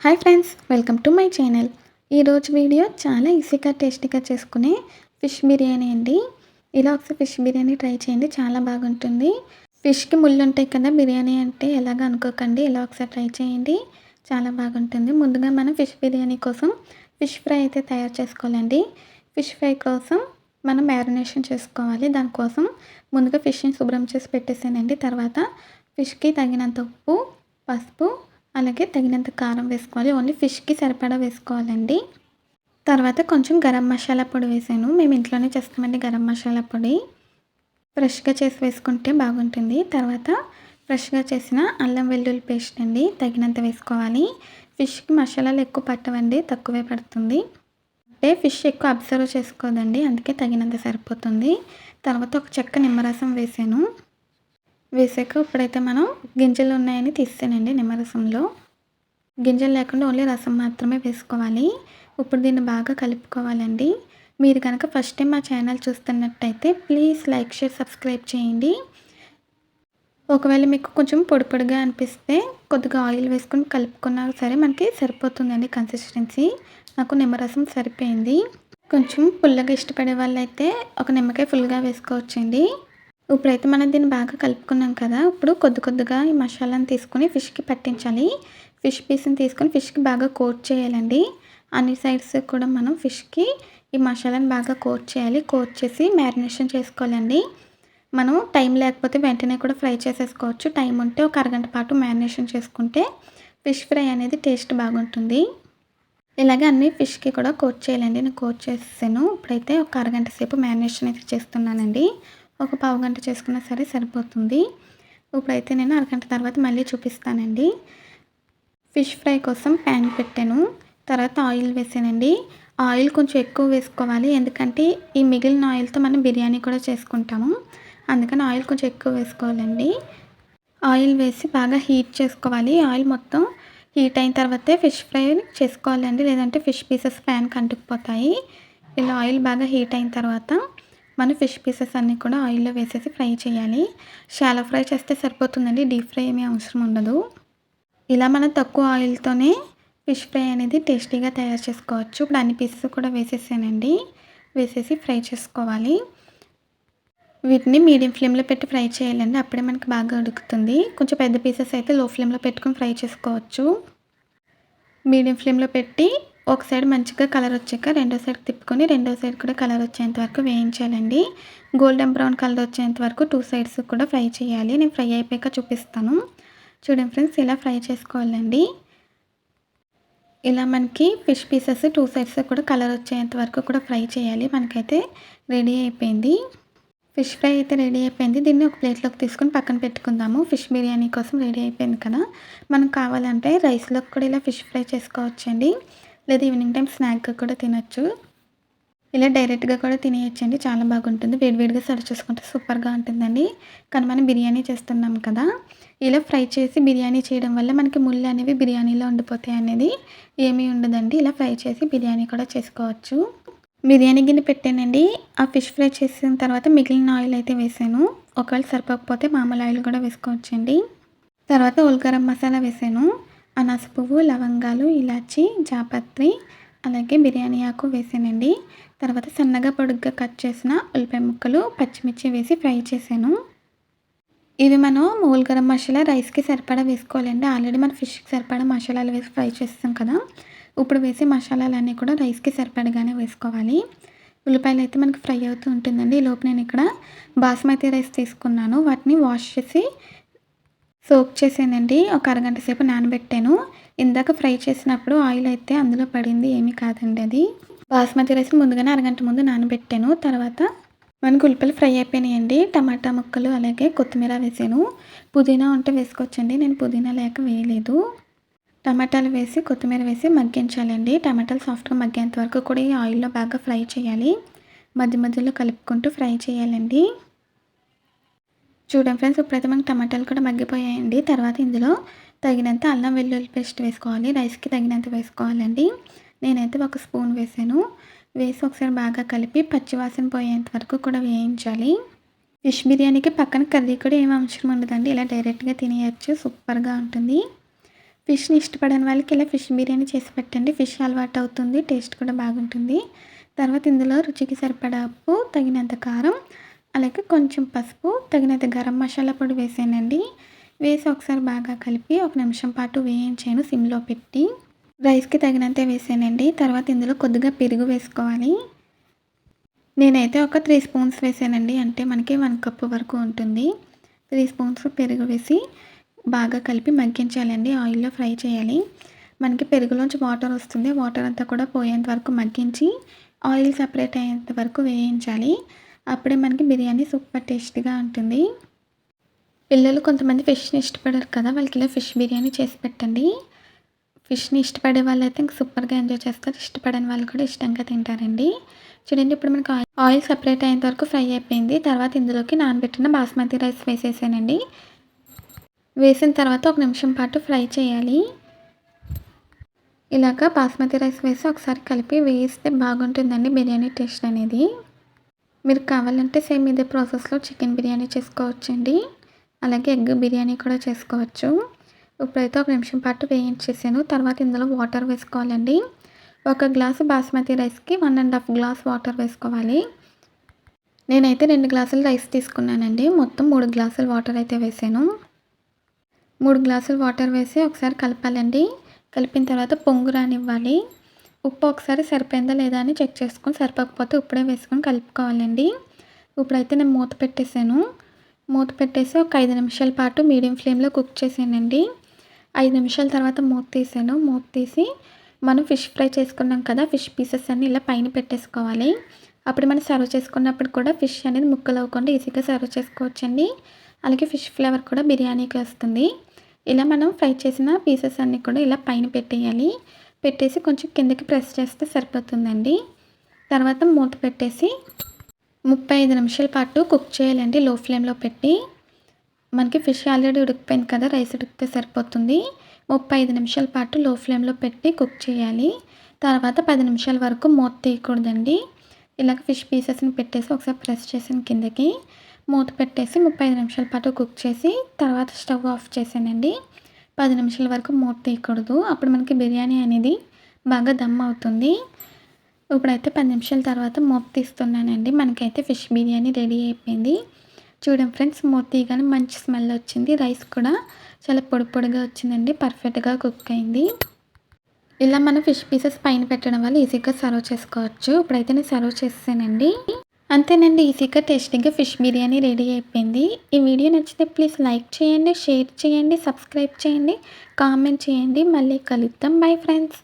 Hi friends, welcome to my channel. ఈరోజు video చాలా ఈజీగా టేస్టీగా చేసుకునే ఫిష్ బిర్యానీ అండి. ఇలా ఒకసారి ఫిష్ బిర్యానీ ట్రై చేయండి, చాలా బాగుంటుంది. ఫిష్కి ముళ్ళు ఉంటాయి కదా, బిర్యానీ అంటే ఎలాగ అనుకోకండి. ఇలా ఒకసారి ట్రై చేయండి, చాలా బాగుంటుంది. ముందుగా మనం ఫిష్ బిర్యానీ కోసం ఫిష్ ఫ్రై అయితే తయారు చేసుకోవాలండి. ఫిష్ ఫ్రై కోసం మనం మ్యారినేషన్ చేసుకోవాలి. దానికోసం ముందుగా ఫిష్ని శుభ్రం చేసి పెట్టేసానండి. తర్వాత ఫిష్కి తగినంత ఉప్పు, పసుపు, అలాగే తగినంత కారం వేసుకోవాలి. ఓన్లీ ఫిష్కి సరిపడా వేసుకోవాలండి. తర్వాత కొంచెం గరం మసాలా పొడి వేసాను. మేము ఇంట్లోనే చేస్తామండి గరం మసాలా పొడి. ఫ్రెష్గా చేసి వేసుకుంటే బాగుంటుంది. తర్వాత ఫ్రెష్గా చేసిన అల్లం వెల్లుల్లి పేస్ట్ అండి, తగినంత వేసుకోవాలి. ఫిష్కి మసాలాలు ఎక్కువ పట్టవండి, తక్కువే పడుతుంది. అంటే ఫిష్ ఎక్కువ అబ్జర్వ్ చేసుకోదండి, అందుకే తగినంత సరిపోతుంది. తర్వాత ఒక చెక్క నిమ్మరసం వేసాను. వేసాక ఇప్పుడైతే మనం గింజలు ఉన్నాయని తీసానండి. నిమ్మరసంలో గింజలు లేకుండా ఓన్లీ రసం మాత్రమే వేసుకోవాలి. ఇప్పుడు దీన్ని బాగా కలుపుకోవాలండి. మీరు కనుక ఫస్ట్ టైం మా ఛానల్ చూస్తున్నట్టయితే ప్లీజ్ లైక్, షేర్, సబ్స్క్రైబ్ చేయండి. ఒకవేళ మీకు కొంచెం పొడి పొడిగా అనిపిస్తే కొద్దిగా ఆయిల్ వేసుకొని కలుపుకున్నా సరే మనకి సరిపోతుందండి కన్సిస్టెన్సీ. నాకు నిమ్మరసం సరిపోయింది. కొంచెం పుల్లగా ఇష్టపడే వాళ్ళైతే ఒక నిమ్మకాయ ఫుల్గా వేసుకోవచ్చండి. ఇప్పుడైతే మనం దీన్ని బాగా కలుపుకున్నాం కదా, ఇప్పుడు కొద్దిగా ఈ మసాలాను తీసుకొని ఫిష్కి పట్టించాలి. ఫిష్ పీస్ని తీసుకొని ఫిష్కి బాగా కోట్ చేయాలండి. అన్ని సైడ్స్ కూడా మనం ఫిష్కి ఈ మసాలాను బాగా కోట్ చేయాలి. కోట్ చేసి మ్యారినేషన్ చేసుకోవాలండి. మనం టైం లేకపోతే వెంటనే కూడా ఫ్రై చేసేసుకోవచ్చు. టైం ఉంటే ఒక అరగంట పాటు మ్యారినేషన్ చేసుకుంటే ఫిష్ ఫ్రై అనేది టేస్ట్ బాగుంటుంది. ఇలాగే అన్ని ఫిష్కి కూడా కోట్ చేయాలండి. నేను కోట్ చేసాను. ఇప్పుడైతే ఒక అరగంట సేపు మ్యారినేషన్ అయితే చేస్తున్నానండి. ఒక పావు గంట చేసుకున్నా సరే సరిపోతుంది. ఇప్పుడైతే నేను అరగంట తర్వాత మళ్ళీ చూపిస్తానండి. ఫిష్ ఫ్రై కోసం ప్యాన్ పెట్టాను. తర్వాత ఆయిల్ వేసానండి. ఆయిల్ కొంచెం ఎక్కువ వేసుకోవాలి, ఎందుకంటే ఈ మిగిలిన ఆయిల్తో మనం బిర్యానీ కూడా చేసుకుంటాము. అందుకని ఆయిల్ కొంచెం ఎక్కువ వేసుకోవాలండి. ఆయిల్ వేసి బాగా హీట్ చేసుకోవాలి. ఆయిల్ మొత్తం హీట్ అయిన తర్వాతే ఫిష్ ఫ్రై చేసుకోవాలండి, లేదంటే ఫిష్ పీసెస్ ప్యాన్కి అంటుకుపోతాయి. ఇలా ఆయిల్ బాగా హీట్ అయిన తర్వాత మన ఫిష్ పీసెస్ అన్నీ కూడా ఆయిల్లో వేసేసి ఫ్రై చేయాలి. షాలో ఫ్రై చేస్తే సరిపోతుందండి, డీప్ ఫ్రై ఏమీ అవసరం ఉండదు. ఇలా మనం తక్కువ ఆయిల్తోనే ఫిష్ ఫ్రై అనేది టేస్టీగా తయారు చేసుకోవచ్చు. ఇప్పుడు అన్ని పీసెస్ కూడా వేసేసానండి. వేసేసి ఫ్రై చేసుకోవాలి. వీటిని మీడియం ఫ్లేమ్లో పెట్టి ఫ్రై చేయాలండి, అప్పుడే మనకి బాగా ఉడుకుతుంది. కొంచెం పెద్ద పీసెస్ అయితే లో ఫ్లేమ్లో పెట్టుకొని ఫ్రై చేసుకోవచ్చు. మీడియం ఫ్లేమ్లో పెట్టి ఒక సైడ్ మంచిగా కలర్ వచ్చాక రెండో సైడ్ తిప్పుకొని రెండో సైడ్ కూడా కలర్ వచ్చేంత వరకు వేయించాలండి. గోల్డెన్ బ్రౌన్ కలర్ వచ్చేంత వరకు 2 సైడ్స్ కూడా ఫ్రై చేయాలి. నేను ఫ్రై అయిపోయాక చూపిస్తాను. చూడండి ఫ్రెండ్స్, ఇలా ఫ్రై చేసుకోవాలండి. ఇలా మనకి ఫిష్ పీసెస్ 2 సైడ్స్ కూడా కలర్ వచ్చేంత వరకు కూడా ఫ్రై చేయాలి. మనకైతే రెడీ అయిపోయింది. ఫిష్ ఫ్రై అయితే రెడీ అయిపోయింది. దీన్ని ఒక ప్లేట్లోకి తీసుకొని పక్కన పెట్టుకుందాము. ఫిష్ బిర్యానీ కోసం రెడీ అయిపోయింది కదా. మనం కావాలంటే రైస్లోకి కూడా ఇలా ఫిష్ ఫ్రై చేసుకోవచ్చండి, లేదా ఈవినింగ్ టైం స్నాక్గా కూడా తినచ్చు. ఇలా డైరెక్ట్గా కూడా తినేయచ్చండి, చాలా బాగుంటుంది. వేడివేడిగా సర్వ్ చేసుకుంటే సూపర్గా ఉంటుందండి. కానీ మనం బిర్యానీ చేస్తున్నాం కదా, ఇలా ఫ్రై చేసి బిర్యానీ చేయడం వల్ల మనకి ముళ్ళు అనేవి బిర్యానీలో ఉండిపోతాయి అనేది ఏమీ ఉండదండి. ఇలా ఫ్రై చేసి బిర్యానీ కూడా చేసుకోవచ్చు. బిర్యానీ గిన్నె పెట్టానండి. ఆ ఫిష్ ఫ్రై చేసిన తర్వాత మిగిలిన ఆయిల్ అయితే వేసాను. ఒకవేళ సరిపోకపోతే మామూలు ఆయిల్ కూడా వేసుకోవచ్చండి. తర్వాత హోల్ గరం మసాలా వేసాను. అనాస పువ్వు, లవంగాలు, ఇలాచి, జాపత్రి, అలాగే బిర్యానీ ఆకు వేసానండి. తర్వాత సన్నగా పొడుగ్గా కట్ చేసిన ఉల్లిపాయ ముక్కలు, పచ్చిమిర్చి వేసి ఫ్రై చేశాను. ఇవి మనం హోల్ గరం మసాలా రైస్కి సరిపడా వేసుకోవాలండి. ఆల్రెడీ మనం ఫిష్కి సరిపడా మసాలాలు వేసి ఫ్రై చేస్తాం కదా, ఇప్పుడు వేసే మసాలాలన్నీ కూడా రైస్కి సరిపడగానే వేసుకోవాలి. ఉల్లిపాయలు అయితే మనకి ఫ్రై అవుతూ ఉంటుందండి. ఈలోపు నేను ఇక్కడ బాస్మతి రైస్ తీసుకున్నాను. వాటిని వాష్ చేసి సోక్ చేసానండి. ఒక అరగంట సేపు నానబెట్టాను. ఇందాక ఫ్రై చేసినప్పుడు ఆయిల్ అయితే అందులో పడింది, ఏమీ కాదండి అది. బాస్మతి రైస్ ముందుగానే అరగంట ముందు నానబెట్టాను. తర్వాత మనకు ఉల్లిపాయలు ఫ్రై అయిపోయినాయండి. టమాటా ముక్కలు అలాగే కొత్తిమీర వేసాను. పుదీనా ఉంటే వేసుకోవచ్చండి, నేను పుదీనా లేక వేయలేదు. టమాటాలు వేసి కొత్తిమీర వేసి మగ్గించాలండి. టమాటాలు సాఫ్ట్గా మగ్గేంత వరకు కూడా ఈ ఆయిల్లో బాగా ఫ్రై చేయాలి. మధ్య మధ్యలో కలుపుకుంటూ ఫ్రై చేయాలండి. చూడండి ఫ్రెండ్స్, ఇప్పుడైతే మనకి టమాటాలు కూడా మగ్గిపోయాయండి. తర్వాత ఇందులో తగినంత అల్లం వెల్లుల్లి పేస్ట్ వేసుకోవాలి. రైస్కి తగినంత వేసుకోవాలండి. నేనైతే 1 స్పూన్ వేసాను. వేసి ఒకసారి బాగా కలిపి పచ్చివాసన పోయేంత వరకు కూడా వేయించాలి. ఫిష్ బిర్యానీకి పక్కన కర్రీ కూడా ఏం అవసరం ఉండదండి, ఇలా డైరెక్ట్గా తినేయచ్చు, సూపర్గా ఉంటుంది. ఫిష్‌ని ఇష్టపడని వాళ్ళకి ఇలా ఫిష్ బిర్యానీ చేసి పెట్టండి. ఫిష్ అలవాటు అవుతుంది. టేస్ట్ కూడా బాగుంటుంది. తర్వాత ఇందులో రుచికి సరిపడా ఉప్పు, తగినంత కారం, అలాగే కొంచెం పసుపు, తగినంత గరం మసాలా పొడి వేసానండి. వేసి ఒకసారి బాగా కలిపి ఒక నిమిషం పాటు వేయించాను సిమ్‌లో పెట్టి. రైస్‌కి తగినంతే వేసానండి. తర్వాత ఇందులో కొద్దిగా పెరుగు వేసుకోవాలి. నేనైతే ఒక 3 స్పూన్స్ వేసానండి. అంటే మనకి 1 కప్పు వరకు ఉంటుంది. 3 స్పూన్స్ పెరుగు వేసి బాగా కలిపి మగ్గించాలండి. ఆయిల్‌లో ఫ్రై చేయాలి. మనకి పెరుగులోంచి వాటర్ వస్తుంది. వాటర్ అంతా కూడా పోయేంత వరకు మగ్గించి ఆయిల్ సెపరేట్ అయ్యేంత వరకు వేయించాలి. అప్పుడే మనకి బిర్యానీ సూపర్ టేస్టీగా ఉంటుంది. పిల్లలు కొంతమంది ఫిష్‌ని ఇష్టపడరు కదా! వాళ్ళకి ఇలా ఫిష్ బిర్యానీ చేసి పెట్టండి. ఫిష్‌ని ఇష్టపడే వాళ్ళైతే ఇంక సూపర్‌గా ఎంజాయ్ చేస్తారు. ఇష్టపడని వాళ్ళు కూడా ఇష్టంగా తింటారండి. చూడండి ఇప్పుడు మనకు ఆయిల్ సెపరేట్ అయ్యేంత వరకు ఫ్రై అయిపోయింది. తర్వాత ఇందులోకి నానబెట్టిన బాస్మతి రైస్ వేసేసానండి. వేసిన తర్వాత ఒక నిమిషం పాటు ఫ్రై చేయాలి. ఇలాగ బాస్మతి రైస్ వేసి ఒకసారి కలిపి వేస్తే బాగుంటుందండి బిర్యానీ టేస్ట్ అనేది. మీరు కావాలంటే సేమ్ ఇదే ప్రాసెస్‌లో చికెన్ బిర్యానీ చేసుకోవచ్చండి. అలాగే ఎగ్ బిర్యానీ కూడా చేసుకోవచ్చు. ఇప్పుడైతే ఒక నిమిషం పాటు వేయించేసాను. తర్వాత ఇందులో వాటర్ వేసుకోవాలండి. ఒక గ్లాసు బాస్మతి రైస్‌కి 1 ½ గ్లాస్ వాటర్ వేసుకోవాలి. నేనైతే 2 గ్లాసులు రైస్ తీసుకున్నానండి. మొత్తం 3 గ్లాసులు వాటర్ అయితే వేసాను. 3 గ్లాసులు వాటర్ వేసి ఒకసారి కలపాలండి. కలిపిన తర్వాత పొంగు రానివ్వాలి. ఉప్పు ఒకసారి సరిపోయిందా లేదా అని చెక్ చేసుకొని సరిపోకపోతే ఇప్పుడే వేసుకొని కలుపుకోవాలండి. ఇప్పుడైతే నేను మూత పెట్టేసాను. మూత పెట్టేసి ఒక 5 నిమిషాల పాటు మీడియం ఫ్లేమ్‌లో కుక్ చేశానండి. 5 నిమిషాల తర్వాత మూత తీసాను. మూత తీసి మనం ఫిష్ ఫ్రై చేసుకున్నాం కదా! ఫిష్ పీసెస్ అన్నీ ఇలా పైన పెట్టేసుకోవాలి. అప్పుడు మనం సర్వ్ చేసుకున్నప్పుడు కూడా ఫిష్ అనేది ముక్కలు అవ్వకుండా ఈజీగా సర్వ్ చేసుకోవచ్చండి. అలాగే ఫిష్ ఫ్లేవర్ కూడా బిర్యానీకి వస్తుంది. ఇలా మనం ఫ్రై చేసిన పీసెస్ అన్నీ కూడా ఇలా పైన పెట్టేయాలి. పెట్టేసి కొంచెం కిందకి ప్రెస్ చేస్తే సరిపోతుందండి. తర్వాత మూత పెట్టేసి 35 నిమిషాల పాటు కుక్ చేయాలండి లో ఫ్లేమ్‌లో పెట్టి. మనకి ఫిష్ ఆల్రెడీ ఉడికిపోయింది కదా! రైస్ ఉడికితే సరిపోతుంది. 35 నిమిషాల పాటు లో ఫ్లేమ్‌లో పెట్టి కుక్ చేయాలి. తర్వాత 10 నిమిషాల వరకు మూత తీయకూడదండి. ఇలాగ ఫిష్ పీసెస్‌ని పెట్టేసి ఒకసారి ప్రెస్ చేసాను కిందకి. మూత పెట్టేసి 35 నిమిషాల పాటు కుక్ చేసి తర్వాత స్టవ్ ఆఫ్ చేశానండి. 10 నిమిషాల వరకు మూత తీయకూడదు. అప్పుడు మనకి బిర్యానీ అనేది బాగా దమ్ అవుతుంది. ఇప్పుడైతే 10 నిమిషాల తర్వాత మూత తీస్తున్నానండి. మనకైతే ఫిష్ బిర్యానీ రెడీ అయిపోయింది. చూడండి ఫ్రెండ్స్, మూత తీయగానే మంచి స్మెల్ వచ్చింది. రైస్ కూడా చాలా పొడి పొడిగా వచ్చిందండి. పర్ఫెక్ట్‌గా కుక్ అయింది. ఇలా మనం ఫిష్ పీసెస్ పైన పెట్టడం వల్ల ఈజీగా సర్వ్ చేసుకోవచ్చు. ఇప్పుడైతే నేను సర్వ్ చేసేసానండి. అంతేనండి, ఈజీగా టేస్టీగా ఫిష్ బిర్యానీ రెడీ అయిపోయింది. ఈ వీడియో నచ్చితే ప్లీజ్ లైక్ చేయండి, షేర్ చేయండి, సబ్స్క్రైబ్ చేయండి, కామెంట్ చేయండి. మళ్ళీ కలుద్దాం. Bye friends.